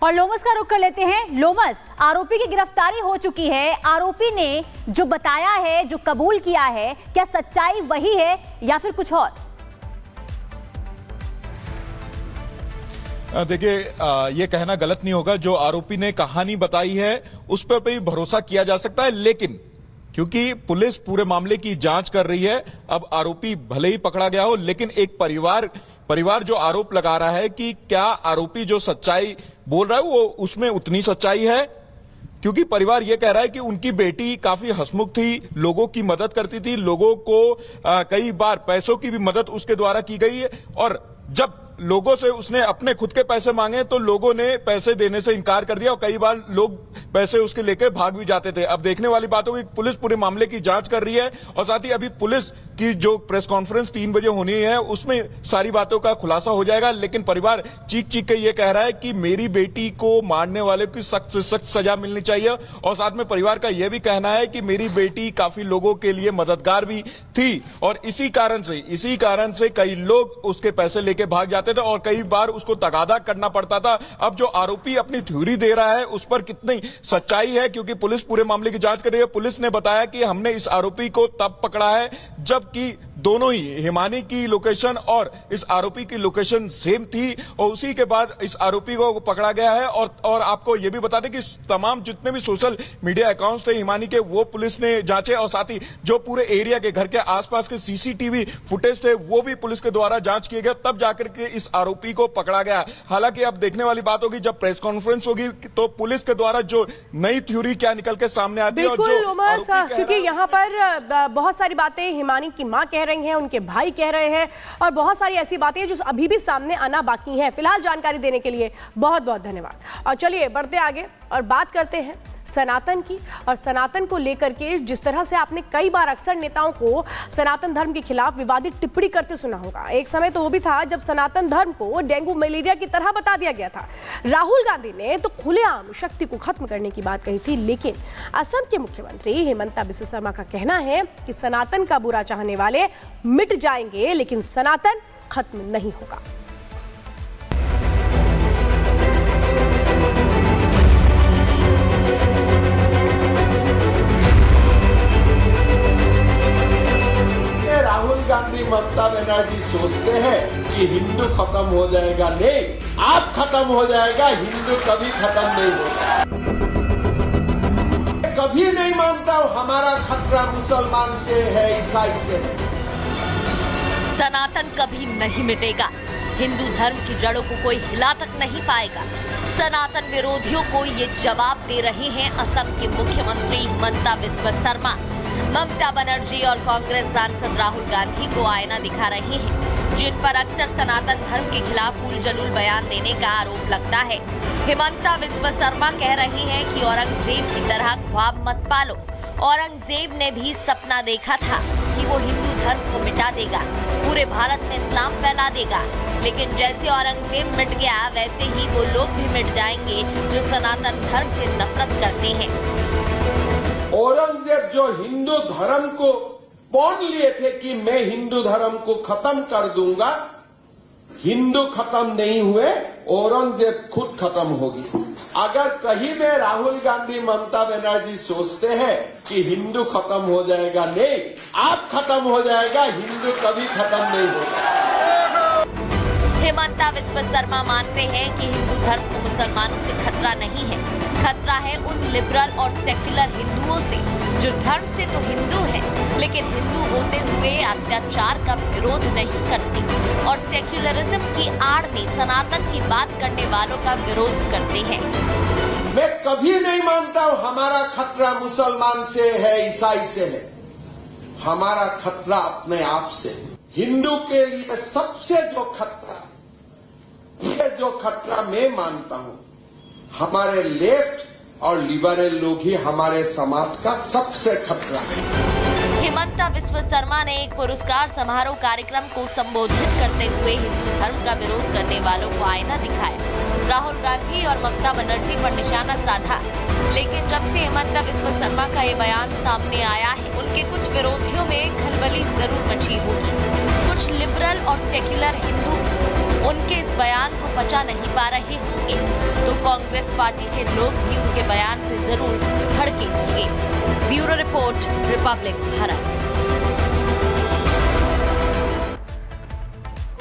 और लोमस का रुख कर लेते हैं। लोमस, आरोपी की गिरफ्तारी हो चुकी है। आरोपी ने जो बताया है, जो कबूल किया है, क्या सच्चाई वही है या फिर कुछ और? देखिए, ये कहना गलत नहीं होगा। जो आरोपी ने कहानी बताई है उस पर भी भरोसा किया जा सकता है, लेकिन क्योंकि पुलिस पूरे मामले की जांच कर रही है, अब आरोपी भले ही पकड़ा गया हो, लेकिन एक परिवार जो आरोप लगा रहा है कि क्या आरोपी जो सच्चाई बोल रहा है वो उसमें उतनी सच्चाई है, क्योंकि परिवार ये कह रहा है कि उनकी बेटी काफी हंसमुख थी, लोगों की मदद करती थी, लोगों को कई बार पैसों की भी मदद उसके द्वारा की गई है, और जब लोगों से उसने अपने खुद के पैसे मांगे तो लोगों ने पैसे देने से इनकार कर दिया और कई बार लोग पैसे उसके लेकर भाग भी जाते थे। अब देखने वाली बात होगी, पुलिस पूरे मामले की जांच कर रही है और साथ ही अभी पुलिस की जो प्रेस कॉन्फ्रेंस 3 बजे होनी है उसमें सारी बातों का खुलासा हो जाएगा। लेकिन परिवार चीख चीख के ये कह रहा है कि मेरी बेटी को मारने वाले की सख्त से सख्त सजा मिलनी चाहिए, और साथ में परिवार का यह भी कहना है कि मेरी बेटी काफी लोगों के लिए मददगार भी थी और इसी कारण से कई लोग उसके पैसे लेके भाग जाते थे और कई बार उसको तगादा करना पड़ता था। अब जो आरोपी अपनी थ्योरी दे रहा है उस पर कितनी सच्चाई है, क्योंकि पुलिस पूरे मामले की जांच कर रही है। पुलिस ने बताया कि हमने इस आरोपी को तब पकड़ा है जबकि दोनों ही हिमानी की लोकेशन और इस आरोपी की लोकेशन सेम थी, और उसी के बाद इस आरोपी को पकड़ा गया है। और आपको यह भी बता दें कि तमाम जितने भी सोशल मीडिया अकाउंट्स थे हिमानी के, वो पुलिस ने जांचे, और साथ ही जो पूरे एरिया के घर के आसपास के सीसीटीवी फुटेज थे वो भी पुलिस के द्वारा जांच किए गए, तब जाकर के इस आरोपी को पकड़ा गया। हालांकि अब देखने वाली बात होगी जब प्रेस कॉन्फ्रेंस होगी तो पुलिस के द्वारा जो नई थ्योरी क्या निकल के सामने आती है। बिल्कुल लोमस, क्योंकि यहाँ पर बहुत सारी बातें हिमानी की मां कह रही हैं, उनके भाई कह रहे हैं, और बहुत सारी ऐसी बातें हैं जो अभी भी सामने आना बाकी है। फिलहाल जानकारी देने के लिए बहुत बहुत धन्यवाद। और चलिए बढ़ते आगे और बात करते हैं सनातन की, और सनातन को लेकर के जिस तरह से आपने कई बार अक्सर नेताओं को सनातन धर्म के खिलाफ विवादित टिप्पणी करते सुना होगा। एक समय तो वो भी था जब सनातन धर्म को डेंगू मलेरिया की तरह बता दिया गया था। राहुल गांधी ने तो खुलेआम शक्ति को खत्म करने की बात कही थी, लेकिन असम के मुख्यमंत्री हिमंता बिस्वा शर्मा का कहना है कि सनातन का बुरा चाहने वाले मिट जाएंगे लेकिन सनातन खत्म नहीं होगा। राहुल गांधी, ममता बनर्जी सोचते हैं कि हिंदू खत्म हो जाएगा। नहीं, आप खत्म हो जाएगा, हिंदू कभी खत्म नहीं होगा। कभी नहीं मानता हूं हमारा खतरा मुसलमान से है, ईसाई से है। सनातन कभी नहीं मिटेगा। हिंदू धर्म की जड़ों को कोई हिला तक नहीं पाएगा। सनातन विरोधियों को ये जवाब दे रहे हैं असम के मुख्यमंत्री हिमंता बिस्वा शर्मा। ममता बनर्जी और कांग्रेस सांसद राहुल गांधी को आईना दिखा रहे हैं, जिन पर अक्सर सनातन धर्म के खिलाफ उल जलूल बयान देने का आरोप लगता है। हिमंता बिस्वा शर्मा कह रही हैं कि औरंगजेब की तरह ख्वाब मत पालो। औरंगजेब ने भी सपना देखा था कि वो हिंदू धर्म को मिटा देगा, पूरे भारत में इस्लाम फैला देगा, लेकिन जैसे औरंगजेब मिट गया वैसे ही वो लोग भी मिट जाएंगे जो सनातन धर्म से नफरत करते हैं। औरंगजेब जो हिंदू धर्म को पौन लिए थे कि मैं हिंदू धर्म को खत्म कर दूंगा, हिंदू खत्म नहीं हुए, औरंगजेब खुद खत्म होगी। अगर कहीं में राहुल गांधी, ममता बनर्जी सोचते हैं कि हिंदू खत्म हो जाएगा, नहीं, आप खत्म हो जाएगा, हिंदू कभी खत्म नहीं होगा। हिमंता बिस्वा शर्मा मानते हैं कि हिंदू धर्म को मुसलमानों से खतरा नहीं है, खतरा है उन लिबरल और सेक्युलर हिंदुओं से जो धर्म से तो हिंदू हैं, लेकिन हिंदू होते हुए अत्याचार का विरोध नहीं करते और सेक्युलरिज्म की आड़ में सनातन की बात करने वालों का विरोध करते हैं। मैं कभी नहीं मानता हूं हमारा खतरा मुसलमान से है, ईसाई से है। हमारा खतरा अपने आप से। हिंदू के लिए सबसे जो खतरा मैं मानता हूं, हमारे लेफ्ट और लिबरल लोग ही हमारे समाज का सबसे खतरा है। हिमंता बिस्वा शर्मा ने एक पुरस्कार समारोह कार्यक्रम को संबोधित करते हुए हिंदू धर्म का विरोध करने वालों को आईना दिखाया, राहुल गांधी और ममता बनर्जी पर निशाना साधा। लेकिन जब से हिमंता बिस्वा शर्मा का ये बयान सामने आया है, उनके कुछ विरोधियों में खलबली जरूर मची होगी। कुछ लिबरल और सेक्युलर हिंदू उनके इस बयान को पचा नहीं पा रहे होंगे, तो कांग्रेस पार्टी के लोग भी उनके बयान से जरूर भड़के होंगे। Bureau report, Republic Bharat.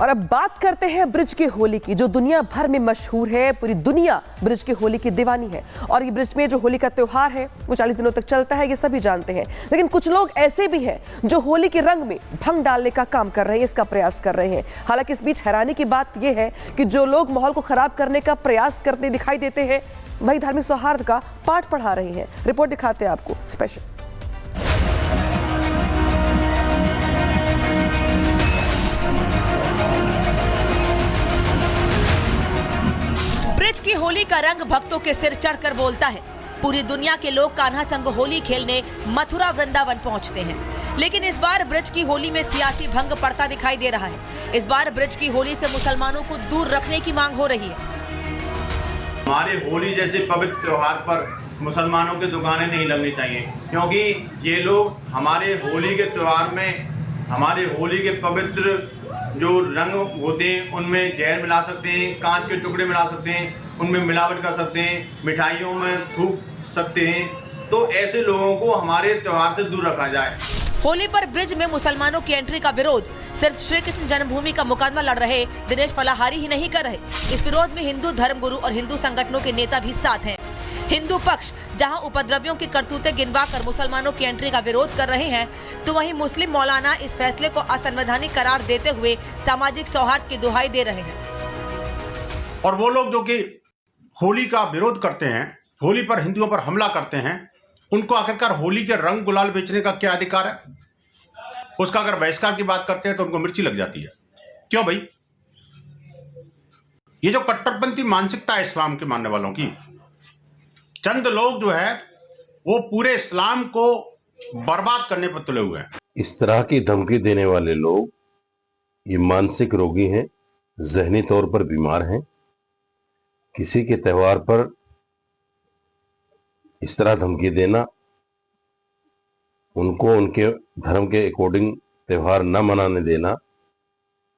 और अब बात करते हैं ब्रिज की होली की, जो दुनिया भर में मशहूर है। पूरी दुनिया ब्रिज की होली की दीवानी है और ये ब्रिज में जो होली का त्योहार है वो 40 दिनों तक चलता है, ये सभी जानते हैं। लेकिन कुछ लोग ऐसे भी हैं जो होली के रंग में भंग डालने का काम कर रहे हैं, इसका प्रयास कर रहे हैं। हालांकि इस बीच हैरानी की बात यह है कि जो लोग माहौल को खराब करने का प्रयास करते दिखाई देते हैं वही धार्मिक सौहार्द का पाठ पढ़ा रहे हैं। रिपोर्ट दिखाते हैं आपको स्पेशल। ब्रिज की होली का रंग भक्तों के सिर चढ़कर बोलता है। पूरी दुनिया के लोग कान्हा संग होली खेलने मथुरा वृंदावन पहुंचते हैं, लेकिन इस बार ब्रिज की होली में सियासी भंग पड़ता दिखाई दे रहा है। इस बार ब्रिज की होली से मुसलमानों को दूर रखने की मांग हो रही है। हमारे होली जैसे पवित्र त्योहार पर मुसलमानों की दुकानें नहीं लगनी चाहिए, क्योंकि ये लोग हमारे होली के त्योहार में हमारे होली के पवित्र जो रंग होते हैं उनमें जहर मिला सकते हैं, कांच के टुकड़े मिला सकते हैं, उनमें मिलावट कर सकते हैं, मिठाइयों में थूक सकते हैं। तो ऐसे लोगों को हमारे त्योहार से दूर रखा जाए। होली पर ब्रिज में मुसलमानों की एंट्री का विरोध सिर्फ श्री कृष्ण जन्मभूमि का मुकदमा लड़ रहे दिनेश फलाहारी ही नहीं कर रहे। इस विरोध में हिंदू धर्मगुरु और हिंदू संगठनों के नेता भी साथ हैं। हिंदू पक्ष जहां उपद्रवियों की करतूतें गिनवाकर मुसलमानों की एंट्री का विरोध कर रहे हैं, तो वहीं मुस्लिम मौलाना इस फैसले को असंवैधानिक करार देते हुए सामाजिक सौहार्द की दुहाई दे रहे हैं। और वो लोग जो कि होली का विरोध करते हैं, होली पर हिंदुओं पर हमला करते हैं, उनको आखिरकार होली के रंग गुलाल बेचने का क्या अधिकार है? उसका अगर बहिष्कार की बात करते हैं तो उनको मिर्ची लग जाती है। क्यों भाई? ये जो कट्टरपंथी मानसिकता है इस्लाम के मानने वालों की, चंद लोग जो है वो पूरे इस्लाम को बर्बाद करने पर तुले हुए हैं। इस तरह की धमकी देने वाले लोग ये मानसिक रोगी हैं, जहनी तौर पर बीमार हैं। किसी के त्योहार पर इस तरह धमकी देना, उनको उनके धर्म के अकॉर्डिंग त्योहार न मनाने देना,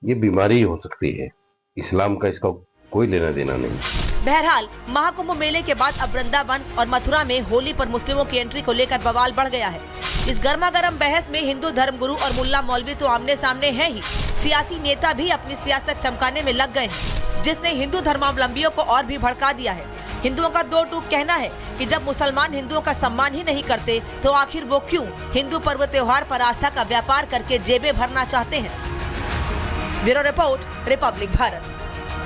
ये बीमारी हो सकती है। इस्लाम का इसका कोई लेना देना नहीं। बहरहाल महाकुंभ मेले के बाद अब वृंदावन और मथुरा में होली पर मुस्लिमों की एंट्री को लेकर बवाल बढ़ गया है। इस गर्मागर्म बहस में हिंदू धर्मगुरु और मुल्ला मौलवी तो आमने सामने हैं ही, सियासी नेता भी अपनी सियासत चमकाने में लग गए हैं, जिसने हिंदू धर्मावलंबियों को और भी भड़का दिया है। हिंदुओं का दो टूक कहना है कि जब मुसलमान हिंदुओं का सम्मान ही नहीं करते तो आखिर वो क्यों हिंदू पर्व त्योहार पर आस्था का व्यापार करके जेबें भरना चाहते हैं। Bureau report, Republic Bharat.